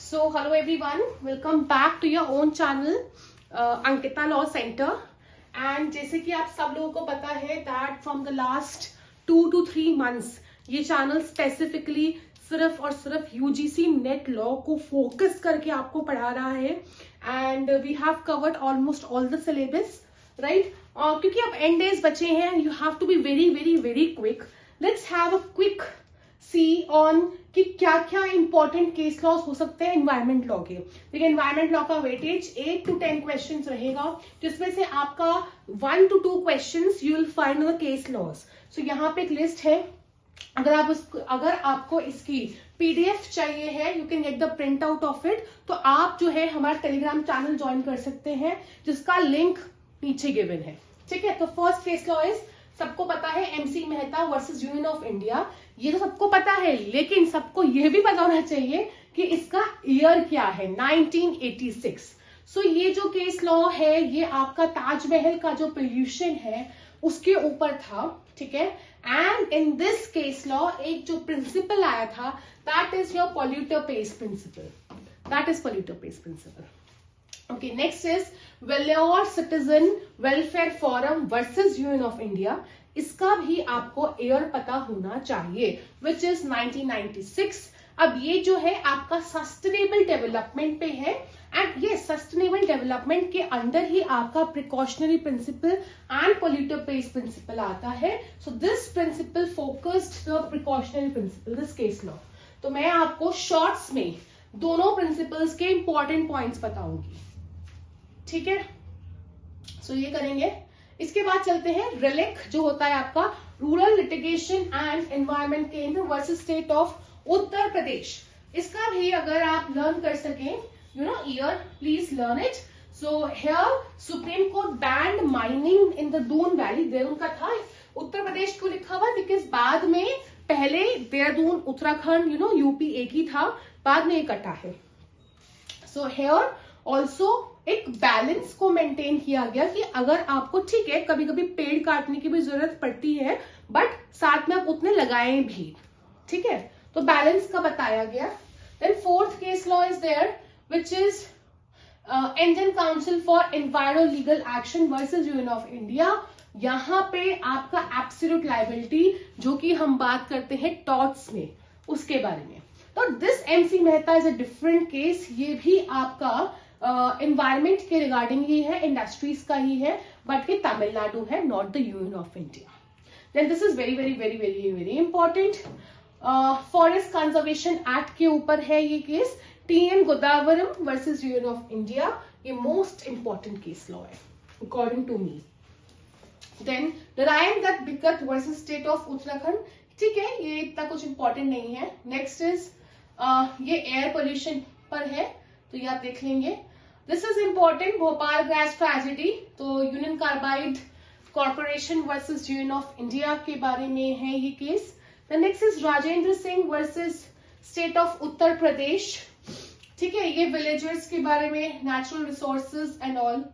So hello everyone, welcome back to your own channel Ankita Law Center. And जैसे कि आप सब लोगों को पता है that from the last 2 to 3 months ये चैनल स्पेसिफिकली सिर्फ और सिर्फ यूजीसी नेट लॉ को फोकस करके आपको पढ़ा रहा है. And we have covered almost all the syllabus, right? क्योंकि अब एंड डेज बचे हैं, you have to be very very very quick. Let's have a quick see on कि क्या क्या इंपॉर्टेंट केस लॉस हो सकते हैं एनवायरमेंट लॉ के. देखिए, एनवायरमेंट लॉ का वेटेज 8 to 10 क्वेश्चंस रहेगा, जिसमें से आपका 1 to 2 questions you will find the case laws. So यहाँ पे एक लिस्ट है. अगर आपको इसकी पीडीएफ चाहिए है, you can get the print out of it. तो आप जो है हमारा टेलीग्राम चैनल ज्वाइन कर सकते हैं, जिसका लिंक नीचे गिवन है. ठीक है. तो फर्स्ट केस लॉ इज, सबको पता है, MC Mehta versus union of India. ये तो सबको पता है, लेकिन सबको यह भी पता होना चाहिए कि इसका ईयर क्या है, 1986. सो ये जो केस लॉ है, ये आपका ताजमहल का जो पोल्यूशन है उसके ऊपर था. ठीक है. And in this case law एक जो प्रिंसिपल आया था, that is your polluter pays principle. That is polluter pays principle. Okay, next is Vellore Citizen Welfare Forum versus Union of India. इसका भी आपको ईयर पता होना चाहिए, which is 1996. अब ये जो है आपका सस्टेनेबल डेवलपमेंट पे है, एंड ये सस्टेनेबल डेवलपमेंट के अंदर ही आपका precautionary principle and polluter pays principle आता है. So this principle focused the precautionary principle, this case law. तो मैं आपको शॉर्ट्स में दोनों प्रिंसिपल्स के इंपॉर्टेंट पॉइंट्स बताऊंगी. ठीक है. सो ये करेंगे. इसके बाद चलते हैं रिलिक, जो होता है आपका रूरल लिटिगेशन एंड एनवायरमेंट केंद्र वर्सेस स्टेट ऑफ उत्तर प्रदेश. इसका भी अगर आप लर्न कर सकें, you know year, please learn it. So here supreme court band mining in the Doon valley. Dehradun का था, उत्तर प्रदेश को लिखा हुआ बिकॉज बाद में पहले Dehradun Uttarakhand, you know UP एक ही था, बाद में ये कटा है. सो हियर ऑल्सो एक बैलेंस को मेंटेन किया गया कि अगर आपको, ठीक है, कभी कभी पेड़ काटने की भी जरूरत पड़ती है, बट साथ में आप उतने लगाएं भी. ठीक है. तो बैलेंस का बताया गया. Then fourth case law is there which is Indian council for enviro legal action versus union of India. यहां पे आपका एब्सोल्यूट लायबिलिटी, जो कि हम बात करते हैं टॉर्ट्स में, उसके बारे में. तो this MC Mehta is a different case. ये भी आपका एनवायरमेंट के रिगार्डिंग ही है, इंडस्ट्रीज का ही है, बट ये तमिलनाडु है, not the Union of India. Then this is very very very very very important. Forest conservation act के ऊपर है ये case, TN Godavarman versus union of India. ये मोस्ट इंपॉर्टेंट केस लॉ है according to me. Then Narayan Dutt Bikat versus state of Uttarakhand. ठीक है, ये इतना कुछ इंपॉर्टेंट नहीं है. नेक्स्ट इज ये एयर पोल्यूशन पर है, तो ये आप देख लेंगे. This is important, Bhopal gas tragedy. तो Union Carbide Corporation versus union of India के बारे में है ये case. The next is Rajendra Singh versus state of Uttar Pradesh. ठीक है, ये विलेजर्स के बारे में, नेचुरल रिसोर्सेज एंड ऑल.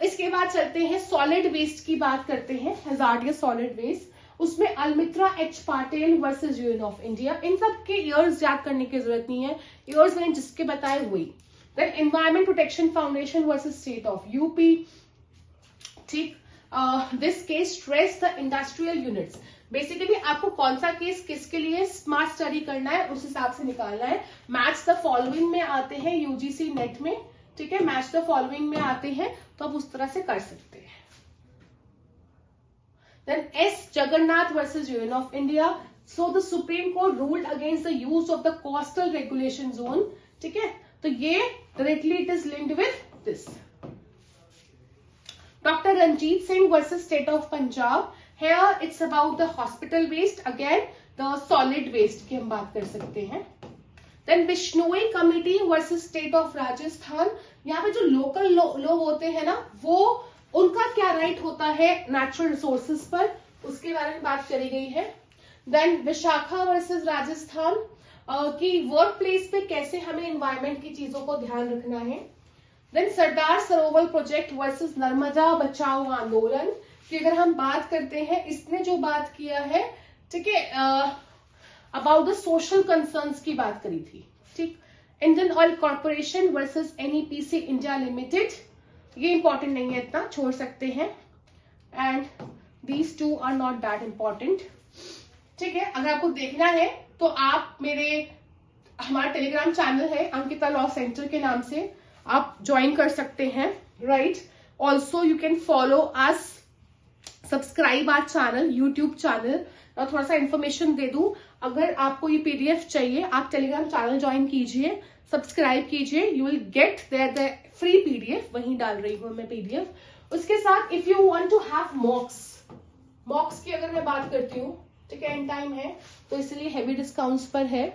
इसके बाद चलते हैं सॉलिड वेस्ट की बात करते हैं, हैजार्डियस सॉलिड वेस्ट. उसमें Almitra H Patil versus union of India. इन सब के ईयर्स याद करने की जरूरत नहीं है, ईयर्स मैंने जिसके बताए वही. Then environment protection foundation versus state of UP. ठीक. This case stress the industrial units. Basically आपको कौन सा केस किसके लिए स्मार्ट स्टडी करना है, उस हिसाब से निकालना है. मैच द फॉलोइंग में आते हैं यूजीसी नेट में. ठीक है, मैच द फॉलोइंग में आते हैं, तो आप उस तरह से कर सकते हैं. Then S. Jagannath versus Union of India. So the Supreme Court ruled against the use of the coastal regulation zone. ठीक है, तो ये directly it is linked with this. Dr. Ranjit Singh versus State of Punjab. Here it's about the hospital waste. Again, the solid waste की हम बात कर सकते हैं. Then Bishnoi Committee versus State of Rajasthan. यहाँ पे जो लोकल लोग होते हैं ना, वो उनका क्या राइट होता है नेचुरल रिसोर्सेज पर, उसके बारे में बात करी गई है. देन विशाखा वर्सेस राजस्थान की वर्क प्लेस पे कैसे हमें एनवायरमेंट की चीजों को ध्यान रखना है. Then Sardar Sarovar project versus Narmada बचाओ आंदोलन की अगर हम बात करते हैं, इसने जो बात किया है, ठीक है, अबाउट द सोशल कंसर्न्स की बात करी थी. ठीक. Indian oil corporation versus NEPC India limited, ये इंपॉर्टेंट नहीं है इतना, छोड़ सकते हैं. And these two are not that important. ठीक है, अगर आपको देखना है तो आप हमारा टेलीग्राम चैनल है अंकिता लॉ सेंटर के नाम से, आप ज्वाइन कर सकते हैं. Right, also you can follow us, subscribe our channel, YouTube channel. और थोड़ा सा इन्फॉर्मेशन दे दूं, अगर आपको ये PDF चाहिए आप टेलीग्राम चैनल ज्वाइन कीजिए, सब्सक्राइब कीजिए, you will get there the free PDF, वहीं डाल रही हूँ मैं PDF. उसके साथ if you want to have mocks की अगर मैं बात करती हूँ, ठीक है, एंड टाइम है तो इसलिए हेवी डिस्काउंट्स पर है.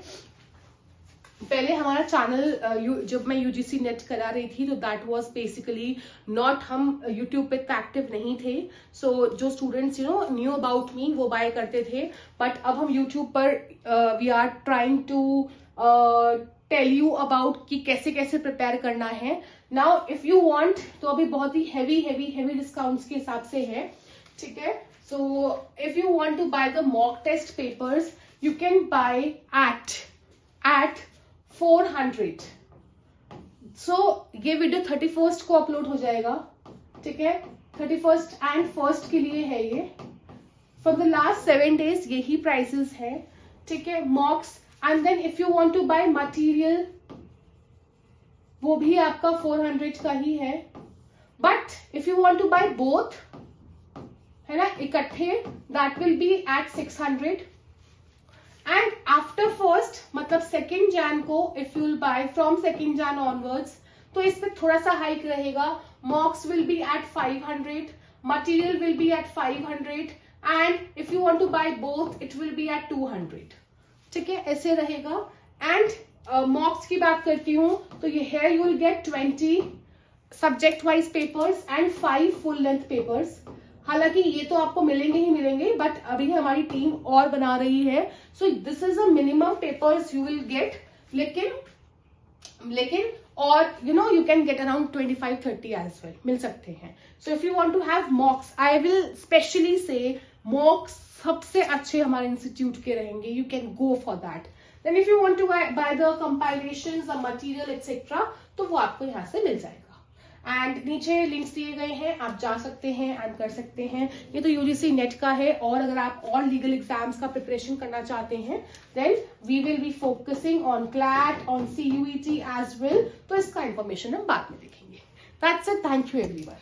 पहले हमारा चैनल जब मैं UGC नेट करा रही थी तो दैट वाज बेसिकली नॉट, हम यूट्यूब पे एक्टिव नहीं थे. सो जो स्टूडेंट्स न्यू अबाउट मी वो बाय करते थे. बट अब हम यूट्यूब पर we are trying to tell you about कि कैसे कैसे प्रिपेयर करना है. नाउ इफ यू वांट तो अभी बहुत ही हेवी डिस्काउंट्स के हिसाब से है. ठीक है, so if you want to buy the mock test papers you can buy at 400. So ये वीडियो 31st को अपलोड हो जाएगा. ठीक है, 31st एंड 1st के लिए है ये. फॉर द लास्ट 7 days यही प्राइसेस है. ठीक है, mocks. And then if you want to buy material वो भी आपका 400 का ही है. But if you want to buy both, है ना, इकट्ठे, that will be at 600. And after 1st मतलब 2nd Jan को if you will buy from 2nd Jan onwards तो इसमें थोड़ा सा हाइक रहेगा. Mocks will be at 500, material will be at 500 and if you want to buy both it will be at 200. ठीक है, ऐसे रहेगा. एंड मॉक्स की बात करती हूँ तो ये है, you will gate 20 subject wise papers and 5 full length papers. हालांकि ये तो आपको मिलेंगे ही मिलेंगे, बट अभी हमारी टीम और बना रही है. So this is a minimum papers you will get. लेकिन और you can get around 25-30 as well, मिल सकते हैं. So if you want to have mocks, I will specially से मॉक्स सबसे अच्छे हमारे इंस्टीट्यूट के रहेंगे. You can go for that. Then if you want to buy the compilations, the material etcetera, तो वो आपको यहाँ से मिल जाएगा. एंड नीचे लिंक्स दिए गए हैं, आप जा सकते हैं एंड कर सकते हैं. ये तो UGC नेट का है. और अगर आप और लीगल एग्जाम्स का प्रिपरेशन करना चाहते हैं then we will be focusing on CLAT, on CUET as well. तो इसका इंफॉर्मेशन हम बाद में देखेंगे. That's it. Thank you everyone.